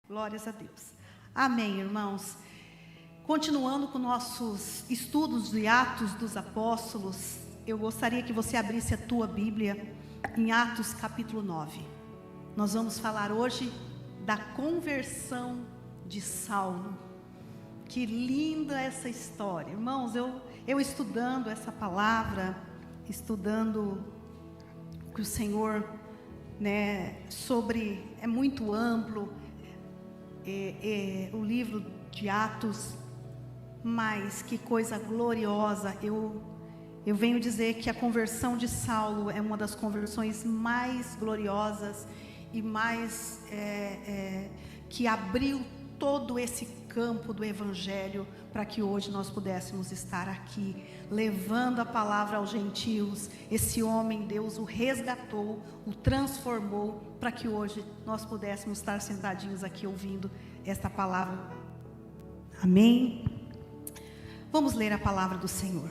Glórias a Deus. Amém, irmãos. Continuando com nossos estudos de Atos dos Apóstolos, eu gostaria que você abrisse a tua Bíblia em Atos capítulo 9. Nós vamos falar hoje da conversão de Saulo. Que linda essa história. Irmãos, eu estudando essa palavra, estudando o que o Senhor, é muito amplo, o livro de Atos, mas que coisa gloriosa. Eu venho dizer que a conversão de Saulo é uma das conversões mais gloriosas e mais que abriu todo esse campo do Evangelho para que hoje nós pudéssemos estar aqui, levando a palavra aos gentios. Esse homem, Deus o resgatou, o transformou, para que hoje nós pudéssemos estar sentadinhos aqui ouvindo esta palavra. Amém? Vamos ler a palavra do Senhor.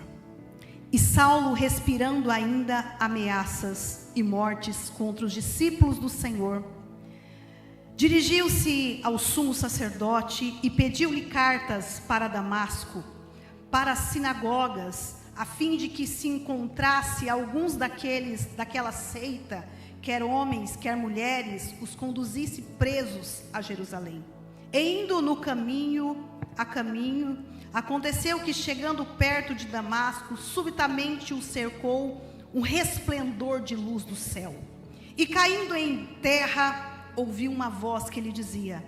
E Saulo, respirando ainda ameaças e mortes contra os discípulos do Senhor, dirigiu-se ao sumo sacerdote e pediu-lhe cartas para Damasco, para as sinagogas, a fim de que se encontrasse alguns daquela seita, quer homens, quer mulheres, os conduzisse presos a Jerusalém. E indo a caminho, aconteceu que, chegando perto de Damasco, subitamente o cercou um resplendor de luz do céu. E caindo em terra, ouviu uma voz que lhe dizia,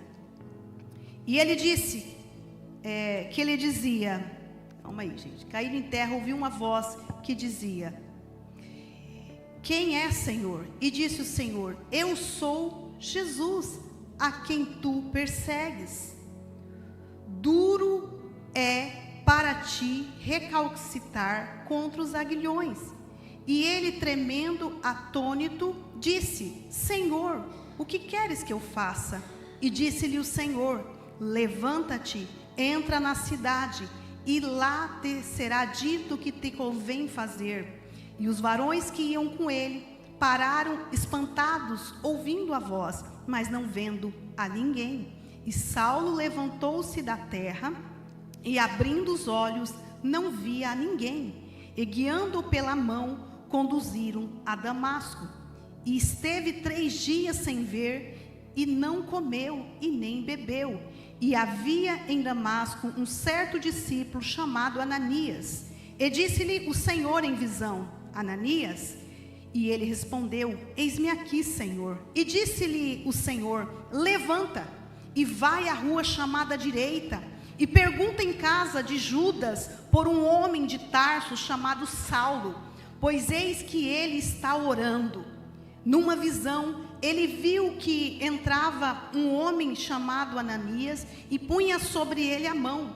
calma aí, gente. Caído em terra, ouviu uma voz que dizia: quem é, Senhor? E disse o Senhor: eu sou Jesus, a quem tu persegues. Duro é para ti recalcitrar contra os aguilhões. E ele, tremendo, atônito, disse: Senhor, o que queres que eu faça? E disse-lhe o Senhor: levanta-te, entra na cidade, e lá te será dito o que te convém fazer. E os varões que iam com ele pararam espantados, ouvindo a voz, mas não vendo a ninguém. E Saulo levantou-se da terra, e abrindo os olhos, não via a ninguém. E guiando-o pela mão, conduziram a Damasco. E esteve 3 dias sem ver, e não comeu e nem bebeu. E havia em Damasco um certo discípulo chamado Ananias. E disse-lhe o Senhor em visão: Ananias? E ele respondeu: eis-me aqui, Senhor. E disse-lhe o Senhor: levanta e vai à rua chamada direita, e pergunta em casa de Judas por um homem de Tarso chamado Saulo, pois eis que ele está orando. Numa visão, ele viu que entrava um homem chamado Ananias e punha sobre ele a mão,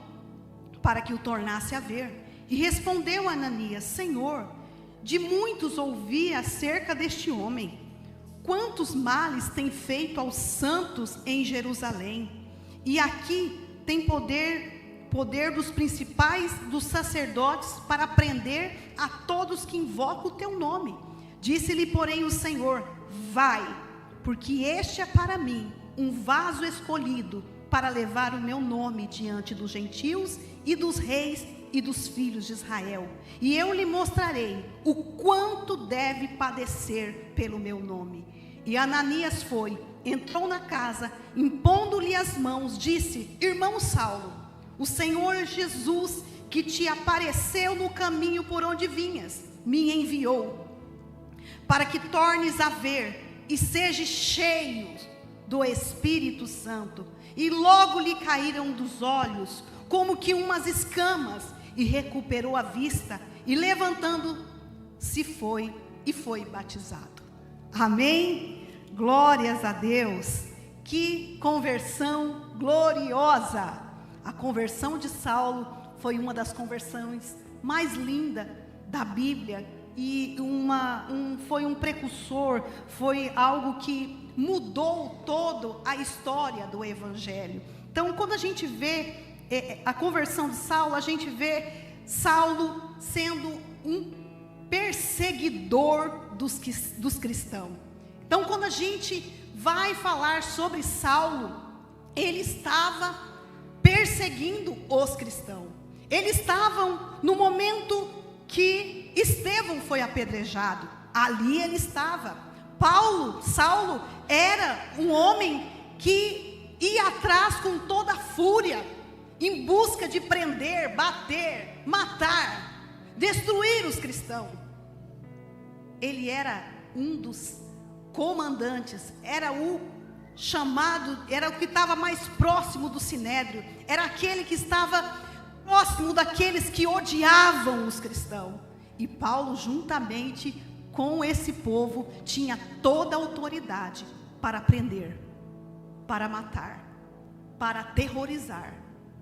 para que o tornasse a ver. E respondeu Ananias: Senhor, de muitos ouvi acerca deste homem, quantos males tem feito aos santos em Jerusalém. E aqui tem poder dos principais dos sacerdotes para prender a todos que invocam o teu nome. Disse-lhe, porém, o Senhor: vai, porque este é para mim um vaso escolhido para levar o meu nome diante dos gentios e dos reis e dos filhos de Israel. E eu lhe mostrarei o quanto deve padecer pelo meu nome. E Ananias foi, entrou na casa, impondo-lhe as mãos, disse: irmão Saulo, o Senhor Jesus, que te apareceu no caminho por onde vinhas, me enviou para que tornes a ver e seja cheio do Espírito Santo. E logo lhe caíram dos olhos como que umas escamas, e recuperou a vista, e levantando-se foi batizado. Amém? Glórias a Deus. Que conversão gloriosa! A conversão de Saulo foi uma das conversões mais lindas da Bíblia, e foi um precursor, foi algo que mudou toda a história do Evangelho. Então, quando a gente vê a conversão de Saulo, a gente vê Saulo sendo um perseguidor dos cristãos. Então, quando a gente vai falar sobre Saulo, ele estava perseguindo os cristãos. Eles estavam no momento que Estevão foi apedrejado. Ali ele estava. Saulo era um homem que ia atrás com toda a fúria, em busca de prender, bater, matar, destruir os cristãos. Ele era um dos comandantes, era o chamado, era o que estava mais próximo do sinédrio, era aquele que estava próximo daqueles que odiavam os cristãos. E Paulo, juntamente com esse povo, tinha toda a autoridade para prender, para matar, para aterrorizar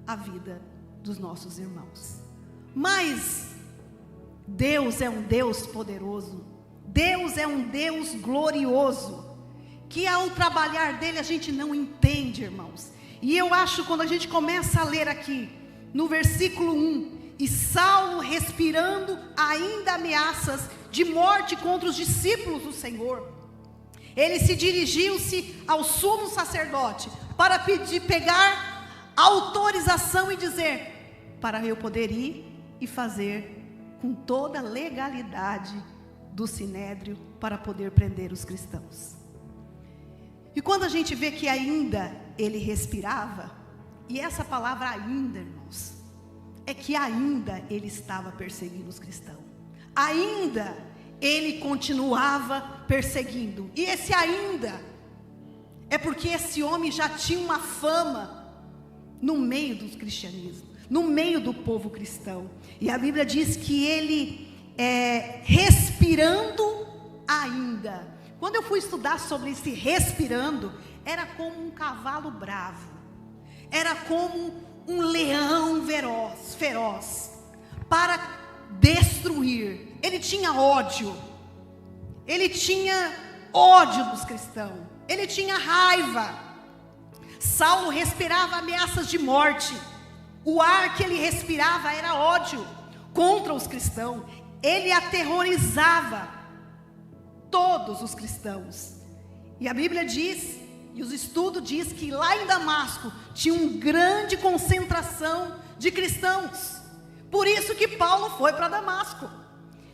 a vida dos nossos irmãos. Mas Deus é um Deus poderoso, Deus é um Deus glorioso, que ao trabalhar dele a gente não entende, irmãos. E eu acho, quando a gente começa a ler aqui, no versículo 1, e Saulo respirando ainda ameaças de morte contra os discípulos do Senhor, ele se dirigiu-se ao sumo sacerdote para pegar autorização e dizer, para eu poder ir e fazer com toda a legalidade do sinédrio, para poder prender os cristãos. E quando a gente vê que ainda ele respirava, e essa palavra ainda, irmãos, é que ainda ele estava perseguindo os cristãos, ainda ele continuava perseguindo. E esse ainda é porque esse homem já tinha uma fama no meio do cristianismo, no meio do povo cristão. E a Bíblia diz que ele respirando ainda. Quando eu fui estudar sobre esse respirando, era como um cavalo bravo, era como um leão feroz, para destruir. Ele tinha ódio dos cristãos, ele tinha raiva. Saulo respirava ameaças de morte, o ar que ele respirava era ódio contra os cristãos, ele aterrorizava todos os cristãos. E a Bíblia diz, e os estudos diz que lá em Damasco tinha uma grande concentração de cristãos. Por isso que Paulo foi para Damasco.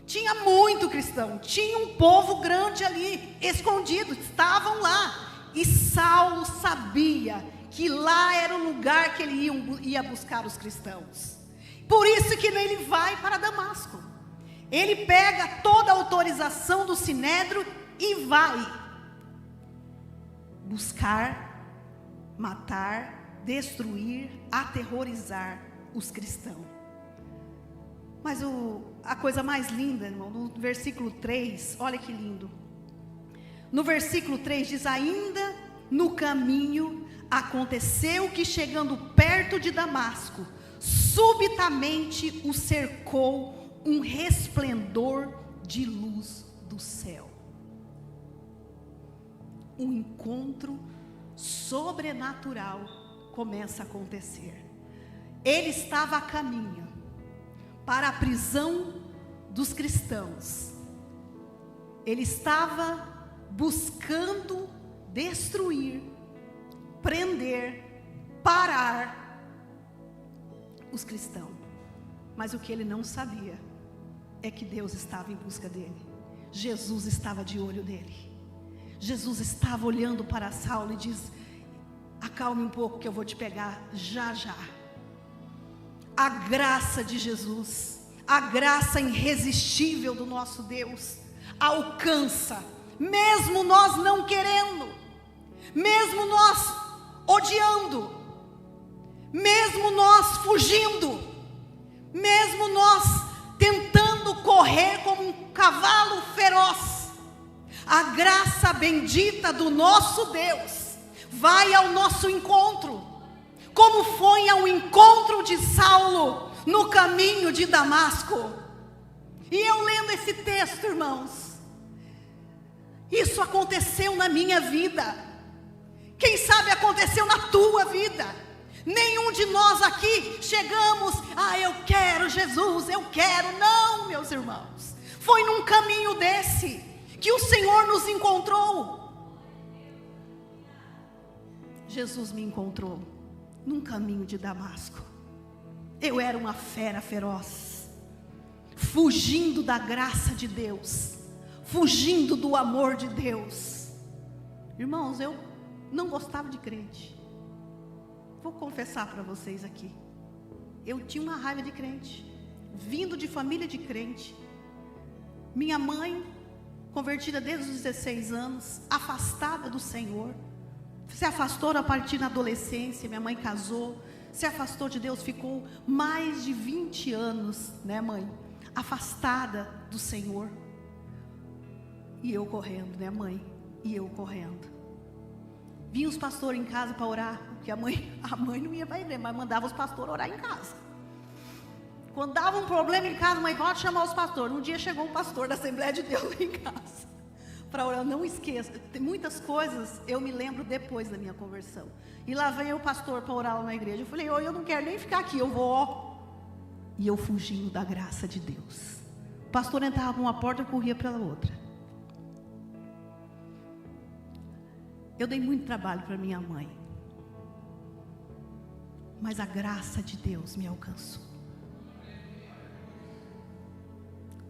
Tinha muito cristão, tinha um povo grande ali, escondido, estavam lá. E Saulo sabia que lá era o lugar que ele ia buscar os cristãos. Por isso que ele vai para Damasco. Ele pega toda a autorização do sinédrio e vai buscar, matar, destruir, aterrorizar os cristãos. Mas a coisa mais linda, irmão, no versículo 3, olha que lindo. No versículo 3 diz, ainda no caminho aconteceu que, chegando perto de Damasco, subitamente o cercou um resplendor de luz do céu. Um encontro sobrenatural começa a acontecer. Ele estava a caminho para a prisão dos cristãos. Ele estava buscando destruir, prender, parar os cristãos. Mas o que ele não sabia é que Deus estava em busca dele. Jesus estava de olho nele. Jesus estava olhando para Saulo e diz, acalme um pouco que eu vou te pegar já já. A graça de Jesus, a graça irresistível do nosso Deus, alcança, mesmo nós não querendo, mesmo nós odiando, mesmo nós fugindo, mesmo nós tentando correr como um cavalo feroz, a graça bendita do nosso Deus vai ao nosso encontro, como foi ao encontro de Saulo no caminho de Damasco. E eu lendo esse texto, irmãos, isso aconteceu na minha vida, quem sabe aconteceu na tua vida. Nenhum de nós aqui chegamos, eu quero Jesus, eu quero. Não, meus irmãos, foi num caminho desse que o Senhor nos encontrou. Jesus me encontrou num caminho de Damasco. Eu era uma fera feroz, fugindo da graça de Deus, fugindo do amor de Deus. Irmãos, eu não gostava de crente. Vou confessar para vocês aqui. Eu tinha uma raiva de crente, vindo de família de crente. Minha mãe, convertida desde os 16 anos, afastada do Senhor, se afastou a partir da adolescência. Minha mãe casou, se afastou de Deus, ficou mais de 20 anos, né, mãe? Afastada do Senhor. E eu correndo, né, mãe? E eu correndo. Vinha os pastores em casa para orar, porque a mãe não ia para a igreja, mas mandava os pastores orar em casa. Quando dava um problema em casa, mãe, pode chamar os pastores. Um dia chegou um pastor da Assembleia de Deus em casa para orar. Não esqueça, tem muitas coisas eu me lembro depois da minha conversão. E lá vem o pastor para orar lá na igreja. Eu falei, eu não quero nem ficar aqui, eu vou. E eu fugindo da graça de Deus. O pastor entrava por uma porta, eu corria pela outra. Eu dei muito trabalho para minha mãe, mas a graça de Deus me alcançou.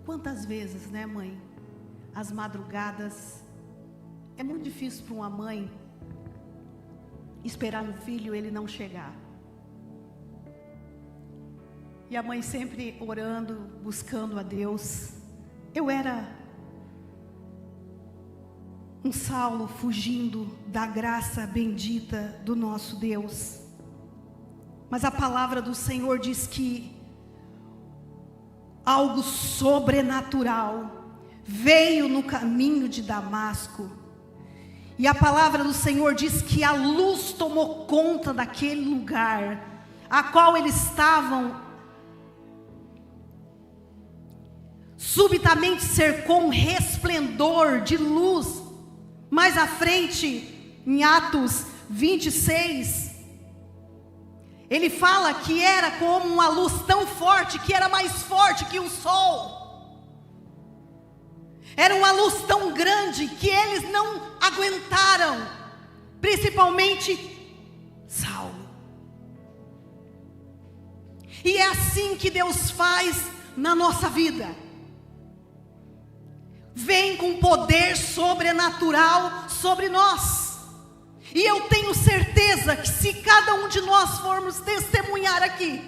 Quantas vezes, né, mãe? As madrugadas, é muito difícil para uma mãe esperar um filho e ele não chegar. E a mãe sempre orando, buscando a Deus. Eu era um Saulo fugindo da graça bendita do nosso Deus. Mas a palavra do Senhor diz que algo sobrenatural veio no caminho de Damasco. E a palavra do Senhor diz que a luz tomou conta daquele lugar, a qual eles estavam. Subitamente cercou um resplendor de luz. Mais à frente, em Atos 26, ele fala que era como uma luz tão forte, que era mais forte que o sol. Era uma luz tão grande que eles não aguentaram, principalmente Saulo. E é assim que Deus faz na nossa vida. Vem com poder sobrenatural sobre nós. E eu tenho certeza que se cada um de nós formos testemunhar aqui,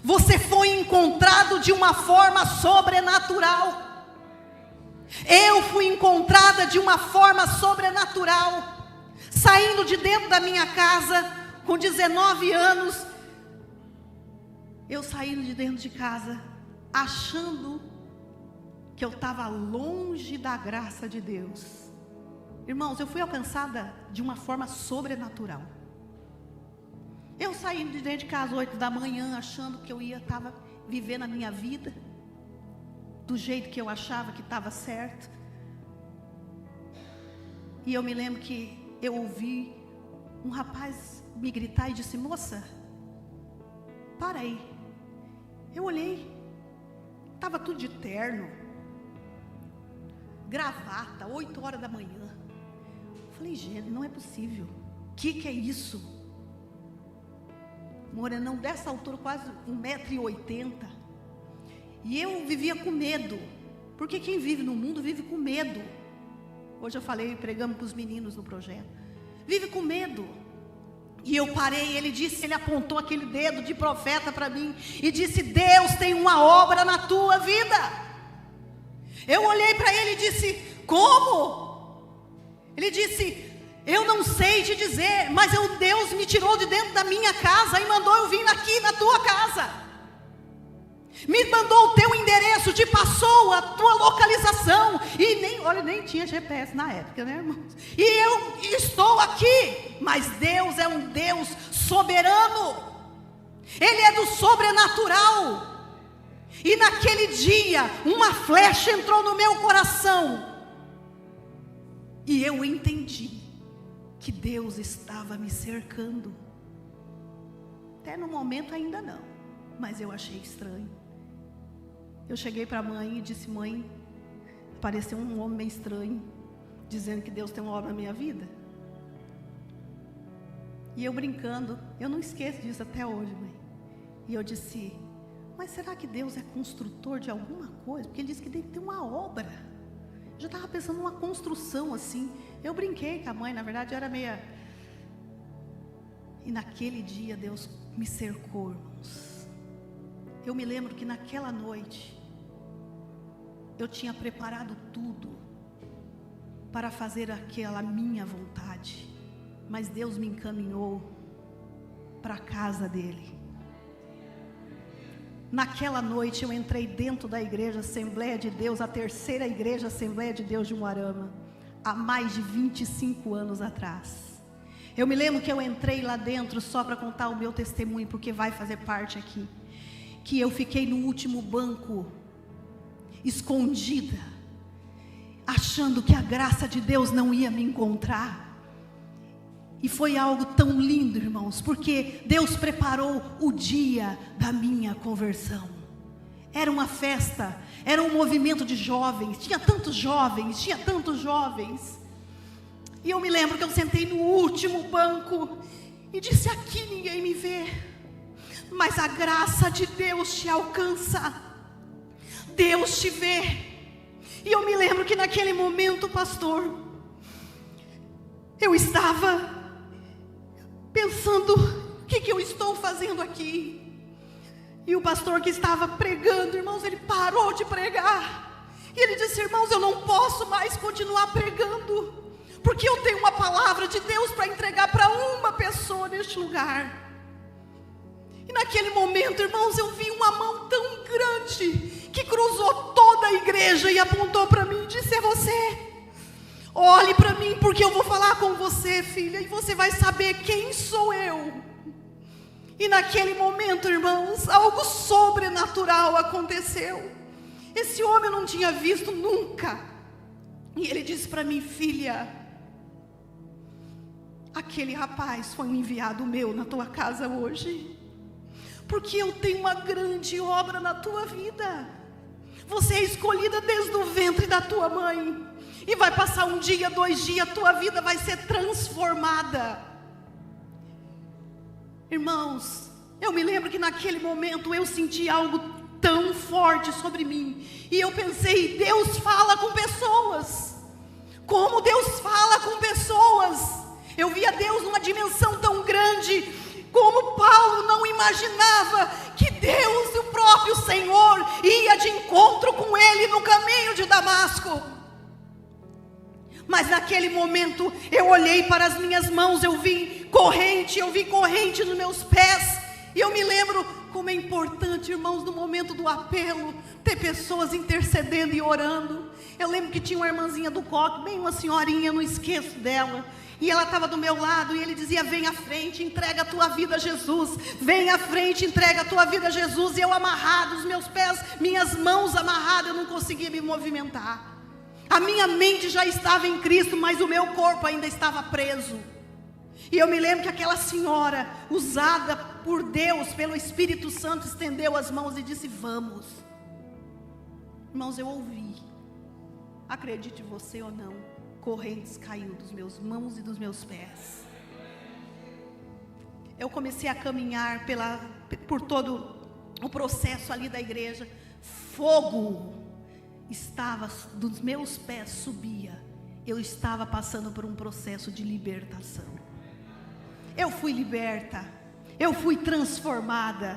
você foi encontrado de uma forma sobrenatural. Eu fui encontrada de uma forma sobrenatural. Saindo de dentro da minha casa, com 19 anos, eu saindo de dentro de casa, achando que eu estava longe da graça de Deus. Irmãos, eu fui alcançada de uma forma sobrenatural. Eu saindo de dentro de casa às 8 da manhã, achando que eu estava vivendo a minha vida do jeito que eu achava que estava certo. E eu me lembro que eu ouvi um rapaz me gritar e disse: moça, para aí. Eu olhei, estava tudo de terno, gravata, 8 horas da manhã. Falei, gente, não é possível. Que é isso? Morenão dessa altura, quase 1,80 m. E eu vivia com medo, porque quem vive no mundo vive com medo. Hoje eu falei, pregamos para os meninos no projeto. Vive com medo. E eu parei, ele apontou aquele dedo de profeta para mim e disse: Deus tem uma obra na tua vida. Eu olhei para ele e disse: como? Ele disse: eu não sei te dizer, mas Deus me tirou de dentro da minha casa e mandou eu vir aqui na tua casa. Me mandou o teu endereço, te passou a tua localização. E nem tinha GPS na época, né, irmãos? E eu estou aqui. Mas Deus é um Deus soberano. Ele é do sobrenatural. E naquele dia, uma flecha entrou no meu coração. E eu entendi que Deus estava me cercando. Até no momento ainda não, mas eu achei estranho. Eu cheguei para a mãe e disse: mãe, apareceu um homem meio estranho, dizendo que Deus tem uma obra na minha vida. E eu brincando, eu não esqueço disso até hoje, mãe. E eu disse, mas será que Deus é construtor de alguma coisa? Porque Ele disse que deve ter uma obra. Eu já estava pensando numa construção assim. Eu brinquei com a mãe, na verdade eu era meia... E naquele dia Deus me cercou, irmãos. Eu me lembro que naquela noite, eu tinha preparado tudo para fazer aquela minha vontade. Mas Deus me encaminhou para a casa dEle. Naquela noite eu entrei dentro da igreja Assembleia de Deus, a terceira igreja Assembleia de Deus de Umuarama, há mais de 25 anos atrás. Eu me lembro que eu entrei lá dentro só para contar o meu testemunho, porque vai fazer parte aqui. Que eu fiquei no último banco, escondida, achando que a graça de Deus não ia me encontrar. E foi algo tão lindo, irmãos, porque Deus preparou o dia da minha conversão. Era uma festa, era um movimento de jovens, tinha tantos jovens. E eu me lembro que eu sentei no último banco e disse, aqui ninguém me vê, mas a graça de Deus te alcança, Deus te vê. E eu me lembro que naquele momento, pastor, eu estava pensando, o que eu estou fazendo aqui? E o pastor que estava pregando, irmãos, ele parou de pregar. E ele disse, irmãos, eu não posso mais continuar pregando, porque eu tenho uma palavra de Deus para entregar para uma pessoa neste lugar. E naquele momento, irmãos, eu vi uma mão tão grande, que cruzou toda a igreja e apontou para mim e disse, é você. Olhe para mim, porque eu vou falar com você, filha, e você vai saber quem sou eu. E naquele momento, irmãos, algo sobrenatural aconteceu. Esse homem eu não tinha visto nunca. E ele disse para mim, filha, aquele rapaz foi um enviado meu na tua casa hoje, porque eu tenho uma grande obra na tua vida. Você é escolhida desde o ventre da tua mãe, e vai passar 1 dia, 2 dias, a tua vida vai ser transformada. Irmãos, eu me lembro que naquele momento eu senti algo tão forte sobre mim, e eu pensei, Deus fala com pessoas. Como Deus fala com pessoas? Eu via Deus numa dimensão tão grande, como Paulo não imaginava que Deus, o próprio Senhor, ia de encontro com ele no caminho de Damasco. Mas naquele momento eu olhei para as minhas mãos, eu vi corrente nos meus pés. E eu me lembro como é importante, irmãos, no momento do apelo, ter pessoas intercedendo e orando. Eu lembro que tinha uma irmãzinha do coque, bem uma senhorinha, eu não esqueço dela. E ela estava do meu lado e ele dizia, vem à frente, entrega a tua vida a Jesus. Vem à frente, entrega a tua vida a Jesus. E eu amarrado, os meus pés, minhas mãos amarradas, eu não conseguia me movimentar. A minha mente já estava em Cristo, mas o meu corpo ainda estava preso. E eu me lembro que aquela senhora, usada por Deus, pelo Espírito Santo, estendeu as mãos e disse, vamos. Irmãos, eu ouvi, acredite você ou não, correntes caiu dos meus mãos e dos meus pés. Eu comecei a caminhar por todo o processo ali da igreja. Fogo estava dos meus pés, subia. Eu estava passando por um processo de libertação. Eu fui liberta, eu fui transformada.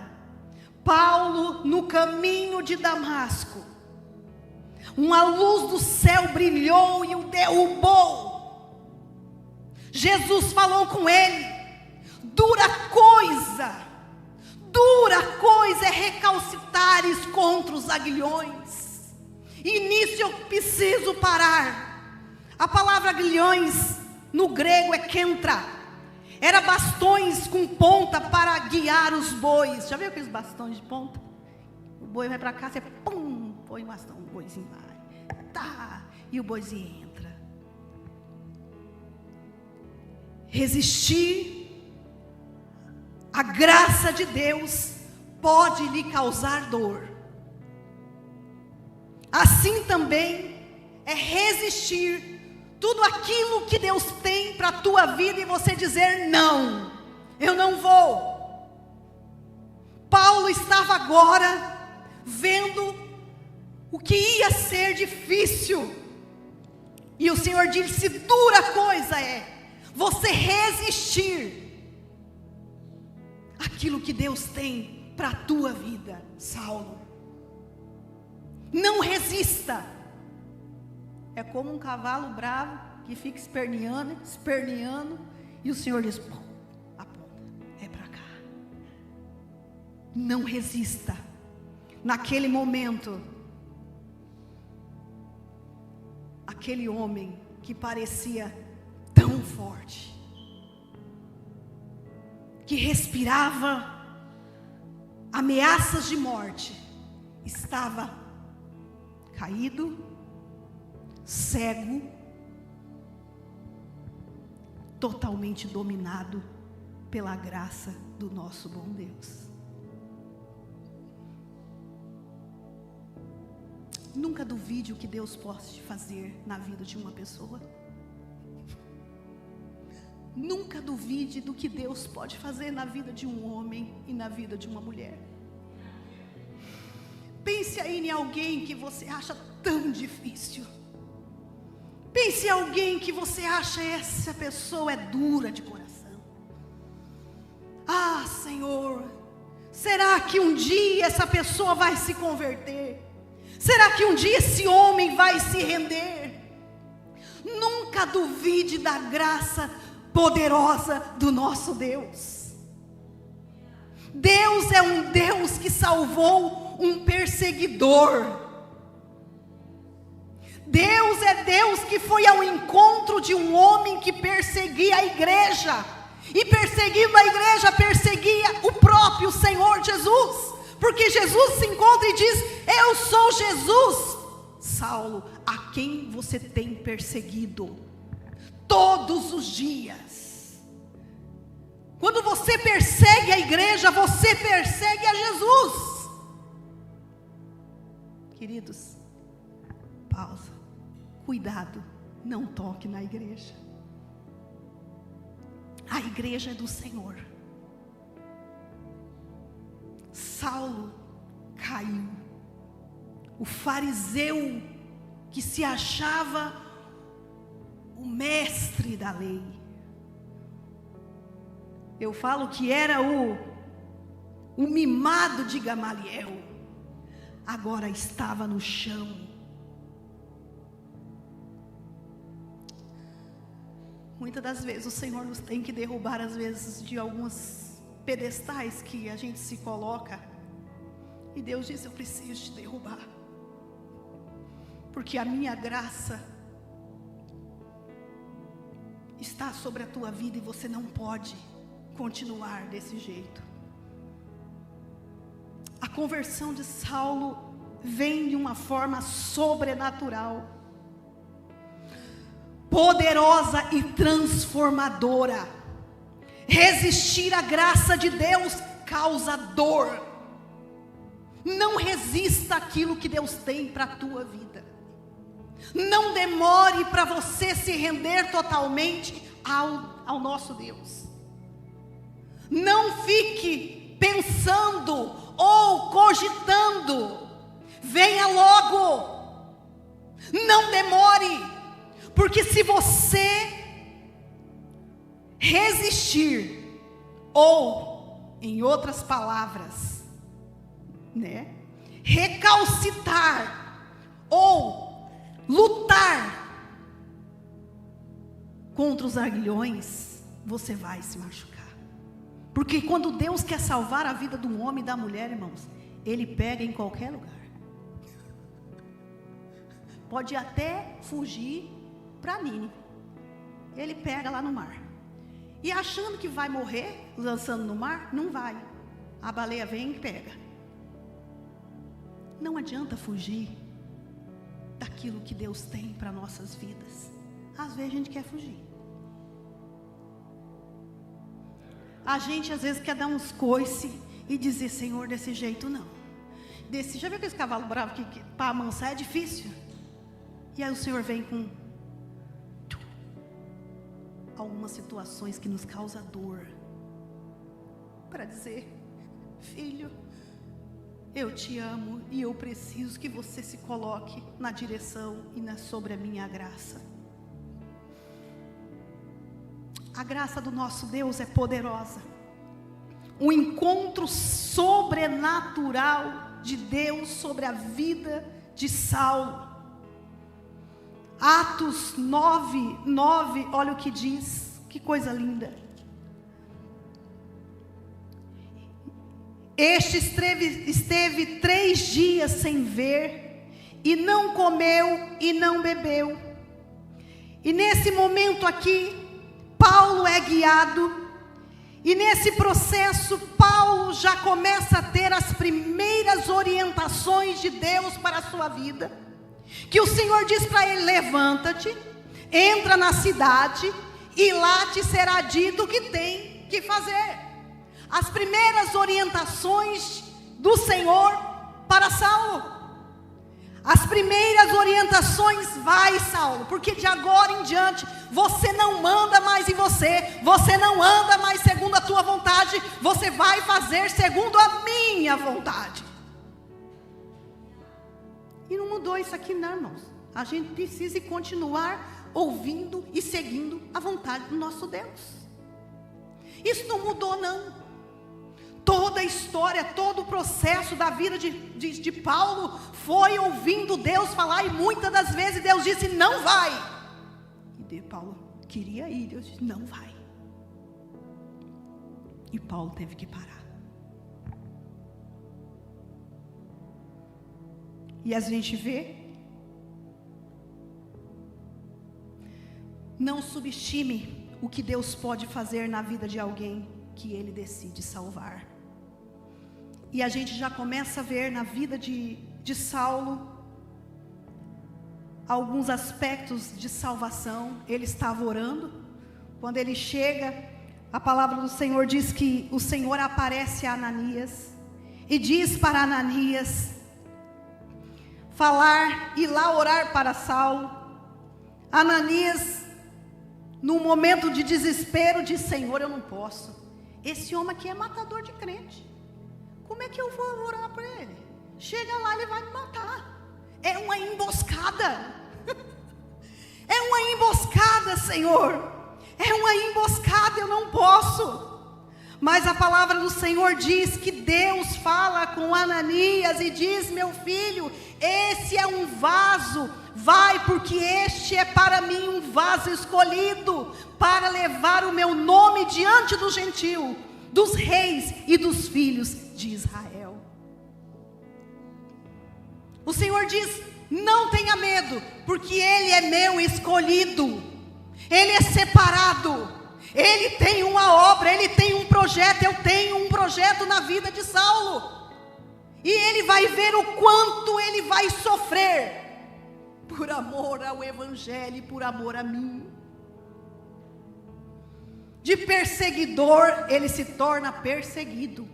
Paulo, no caminho de Damasco, uma luz do céu brilhou e o derrubou. Jesus falou com ele, dura coisa é recalcitares contra os aguilhões. E nisso eu preciso parar. A palavra aguilhões no grego é kentra. Era bastões com ponta para guiar os bois. Já viu aqueles bastões de ponta? O boi vai para cá, você pum, põe o bastão, o boizinho vai, tá, e o boizinho entra. Resistir à graça de Deus pode lhe causar dor. Assim também é resistir tudo aquilo que Deus tem para a tua vida e você dizer não. eu não vou. Paulo estava agora vendo o que ia ser difícil. E o Senhor disse: dura coisa é você resistir aquilo que Deus tem para a tua vida, Saulo. Não resista. É como um cavalo bravo que fica esperneando, e o Senhor diz: aponta, é para cá. Não resista. Naquele momento, aquele homem que parecia tão forte, que respirava ameaças de morte, estava caído, cego, totalmente dominado pela graça do nosso bom Deus. Nunca duvide o que Deus pode fazer na vida de uma pessoa. Nunca duvide do que Deus pode fazer na vida de um homem e na vida de uma mulher. Pense aí em alguém que você acha tão difícil. Pense em alguém que você acha essa pessoa é dura de coração. Ah, Senhor, será que um dia essa pessoa vai se converter? Será que um dia esse homem vai se render? Nunca duvide da graça poderosa do nosso Deus. Deus é um Deus que salvou um perseguidor. Deus é Deus que foi ao encontro de um homem que perseguia a igreja. E perseguindo a igreja, perseguia o próprio Senhor Jesus. Porque Jesus se encontra e diz: eu sou Jesus, Saulo, a quem você tem perseguido todos os dias. Quando você persegue a igreja, você persegue a Jesus. Queridos, pausa, cuidado, não toque na igreja. A igreja é do Senhor. Saulo caiu. O fariseu que se achava o mestre da lei, eu falo que era o mimado de Gamaliel, agora estava no chão. Muitas das vezes o Senhor nos tem que derrubar, às vezes, de alguns pedestais que a gente se coloca, e Deus diz: eu preciso te derrubar, porque a minha graça está sobre a tua vida e você não pode continuar desse jeito. A conversão de Saulo vem de uma forma sobrenatural, poderosa e transformadora. Resistir à graça de Deus causa dor. Não resista àquilo que Deus tem para a tua vida. Não demore para você se render totalmente ao nosso Deus. Não fique pensando ou cogitando. Venha logo. Não demore. Porque se você resistir, ou, em outras palavras, recalcitar, ou lutar contra os aguilhões, você vai se machucar. Porque quando Deus quer salvar a vida de um homem e da mulher, irmãos, Ele pega em qualquer lugar. Pode até fugir para Nínive, Ele pega lá no mar. E achando que vai morrer, lançando no mar, não vai. A baleia vem e pega. Não adianta fugir daquilo que Deus tem para nossas vidas. Às vezes a gente quer fugir. A gente às vezes quer dar uns coice e dizer: Senhor, desse jeito não. Já viu aquele cavalo bravo que para amansar é difícil? E aí o Senhor vem com algumas situações que nos causam dor. para dizer: filho, eu te amo e eu preciso que você se coloque na direção e sobre a minha graça. A graça do nosso Deus é poderosa. O encontro sobrenatural de Deus sobre a vida de Saulo. Atos 9:9, olha o que diz, que coisa linda. Este esteve 3 dias sem ver, e não comeu e não bebeu. E nesse momento aqui, Paulo é guiado, e nesse processo, Paulo já começa a ter as primeiras orientações de Deus para a sua vida. Que o Senhor diz para ele: levanta-te, entra na cidade, e lá te será dito o que tem que fazer. As primeiras orientações do Senhor para Saulo. As primeiras orientações: vai, Saulo, porque de agora em diante você não manda mais em você, você não anda mais segundo a tua vontade, você vai fazer segundo a minha vontade. E não mudou isso aqui não, irmãos. A gente precisa continuar ouvindo e seguindo a vontade do nosso Deus. Isso não mudou não. Toda a história, todo o processo da vida de Paulo foi ouvindo Deus falar, e muitas das vezes Deus disse: não vai. E Paulo queria ir, Deus disse: não vai. E Paulo teve que parar. E a gente vê, não subestime o que Deus pode fazer na vida de alguém que Ele decide salvar. E a gente já começa a ver na vida de Saulo alguns aspectos de salvação. Ele estava orando, quando ele chega, a palavra do Senhor diz que o Senhor aparece a Ananias e diz para Ananias falar e lá orar para Saulo. Ananias, num momento de desespero, diz: Senhor, eu não posso, esse homem aqui é matador de crente, como é que eu vou orar para ele? Chega lá, ele vai me matar. É uma emboscada. É uma emboscada, Senhor. É uma emboscada, eu não posso. Mas a palavra do Senhor diz que Deus fala com Ananias e diz: meu filho, esse é um vaso, vai, porque este é para mim um vaso escolhido, para levar o meu nome diante do gentio, dos reis e dos filhos de Israel. O Senhor diz: não tenha medo, porque Ele é meu escolhido, Ele é separado, Ele tem uma obra, Ele tem um projeto. Eu tenho um projeto na vida de Saulo, e Ele vai ver o quanto ele vai sofrer, por amor ao Evangelho e por amor a mim. De perseguidor, ele se torna perseguido.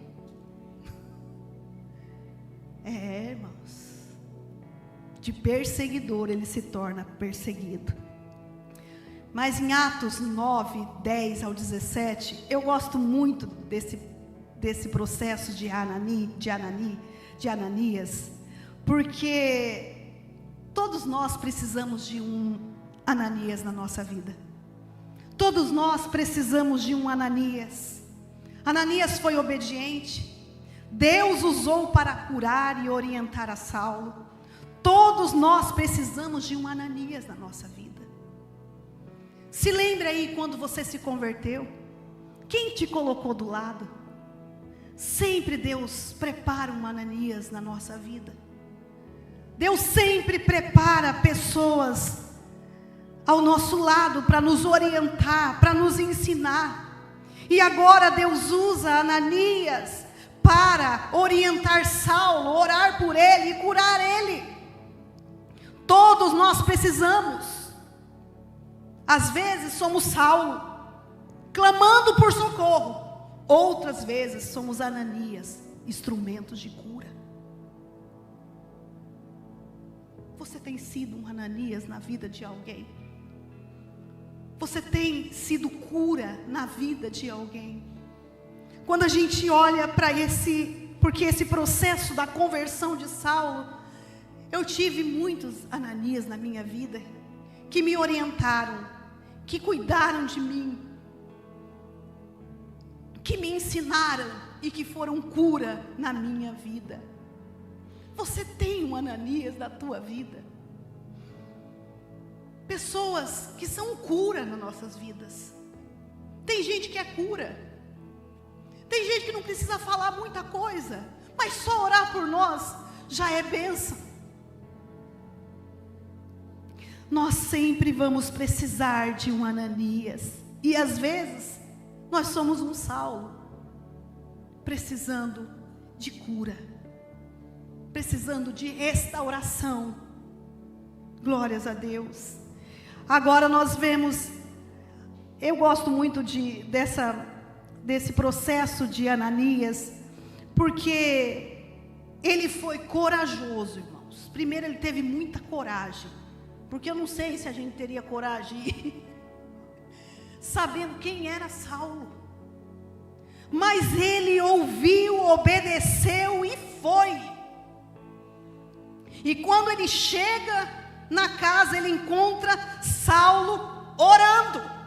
Irmãos, de perseguidor ele se torna perseguido. Mas em Atos 9, 10 ao 17, eu gosto muito desse processo de Ananias, porque todos nós precisamos de um Ananias na nossa vida. Todos nós precisamos de um Ananias. Ananias foi obediente. Deus usou para curar e orientar a Saulo. Todos nós precisamos de um Ananias na nossa vida. Se lembra aí quando você se converteu, quem te colocou do lado? Sempre Deus prepara um Ananias na nossa vida. Deus sempre prepara pessoas ao nosso lado para nos orientar, para nos ensinar. E agora Deus usa Ananias para orientar Saulo, orar por ele e curar ele. Todos nós precisamos. Às vezes somos Saulo, clamando por socorro. Outras vezes somos Ananias, instrumentos de cura. Você tem sido um Ananias na vida de alguém? Você tem sido cura na vida de alguém? quando a gente olha para porque esse processo da conversão de Saulo, eu tive muitos Ananias na minha vida, que me orientaram, que cuidaram de mim, que me ensinaram e que foram cura na minha vida. Você tem um Ananias na tua vida? Pessoas que são cura nas nossas vidas. Tem gente que é cura. Tem gente que não precisa falar muita coisa, mas só orar por nós já é bênção. Nós sempre vamos precisar de um Ananias. E às vezes, nós somos um Saulo, precisando de cura, precisando de restauração. Glórias a Deus. Agora nós vemos, eu gosto muito desse processo de Ananias, porque ele foi corajoso, irmãos. Primeiro ele teve muita coragem, porque eu não sei se a gente teria coragem, sabendo quem era Saulo. Mas ele ouviu, obedeceu e foi. E quando ele chega na casa, ele encontra Saulo orando.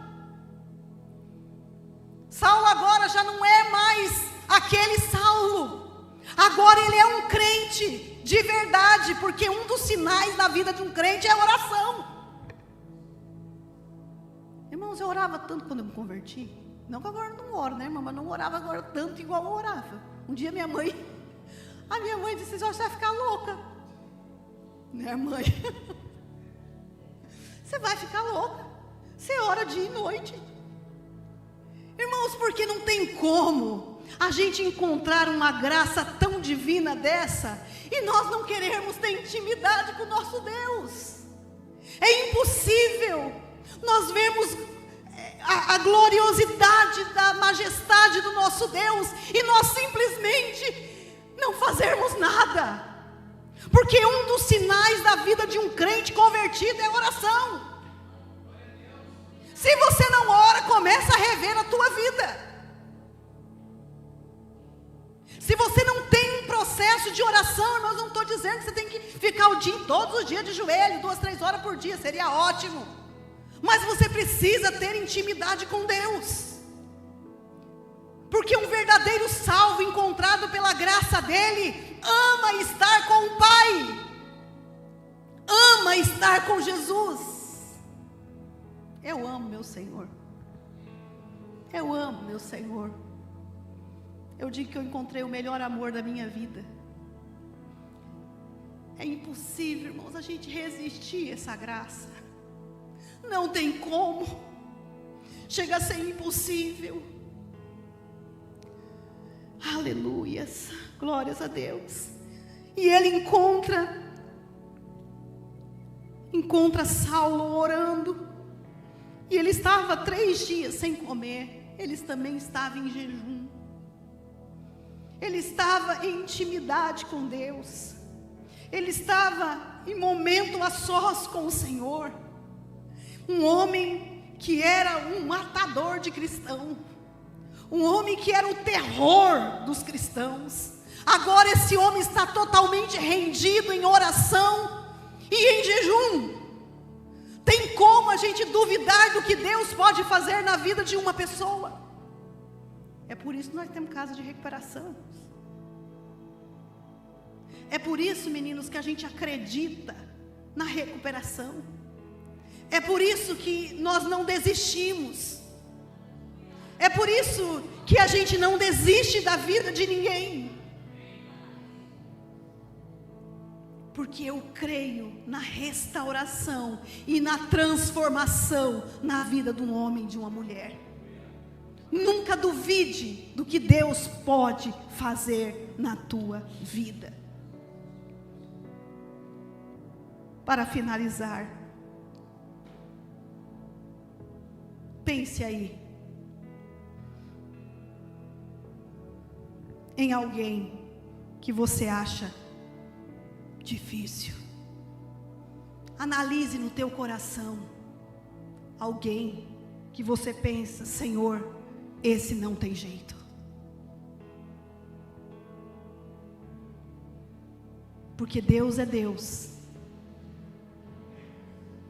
Saulo agora já não é mais aquele Saulo. Agora ele é um crente de verdade, porque um dos sinais da vida de um crente é a oração. Irmãos, eu orava tanto quando eu me converti. Não que agora eu não oro, né, irmã? Mas não orava agora tanto igual eu orava. Um dia a minha mãe disse: você vai ficar louca, né, mãe? Você vai ficar louca. Você ora dia e noite. Irmãos, porque não tem como a gente encontrar uma graça tão divina dessa e nós não queremos ter intimidade com o nosso Deus. É impossível nós vermos a gloriosidade da majestade do nosso Deus e nós simplesmente não fazermos nada. Porque um dos sinais da vida de um crente convertido é a oração. Se você não ora, começa a rever a tua vida. Se você não tem um processo de oração, irmãos, não estou dizendo que você tem que ficar todos os dias de joelho, 2, 3 horas por dia, seria ótimo. Mas você precisa ter intimidade com Deus. Porque um verdadeiro salvo, encontrado pela graça dele, ama estar com o Pai, ama estar com Jesus. Eu amo meu Senhor. Eu amo meu Senhor. Eu digo que eu encontrei o melhor amor da minha vida. É impossível, irmãos, a gente resistir a essa graça. Não tem como. Chega a ser impossível. Aleluias, glórias a Deus. E ele encontra Saulo orando. E ele estava 3 dias sem comer. Ele também estava em jejum. Ele estava em intimidade com Deus. Ele estava em momento a sós com o Senhor. Um homem que era um matador de cristãos. Um homem que era o terror dos cristãos. Agora esse homem está totalmente rendido em oração e em jejum. Tem como a gente duvidar do que Deus pode fazer na vida de uma pessoa? É por isso que nós temos casa de recuperação. É por isso, meninos, que a gente acredita na recuperação. É por isso que nós não desistimos. É por isso que a gente não desiste da vida de ninguém. Porque eu creio na restauração e na transformação na vida de um homem e de uma mulher. Nunca duvide do que Deus pode fazer na tua vida. Para finalizar, pense aí em alguém que você acha difícil. Analise no teu coração alguém que você pensa: Senhor, esse não tem jeito. Porque Deus é Deus,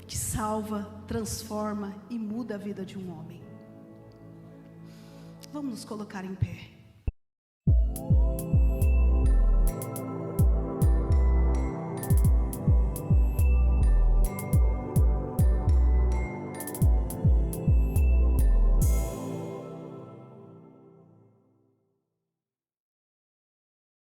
que salva, transforma e muda a vida de um homem. Vamos nos colocar em pé.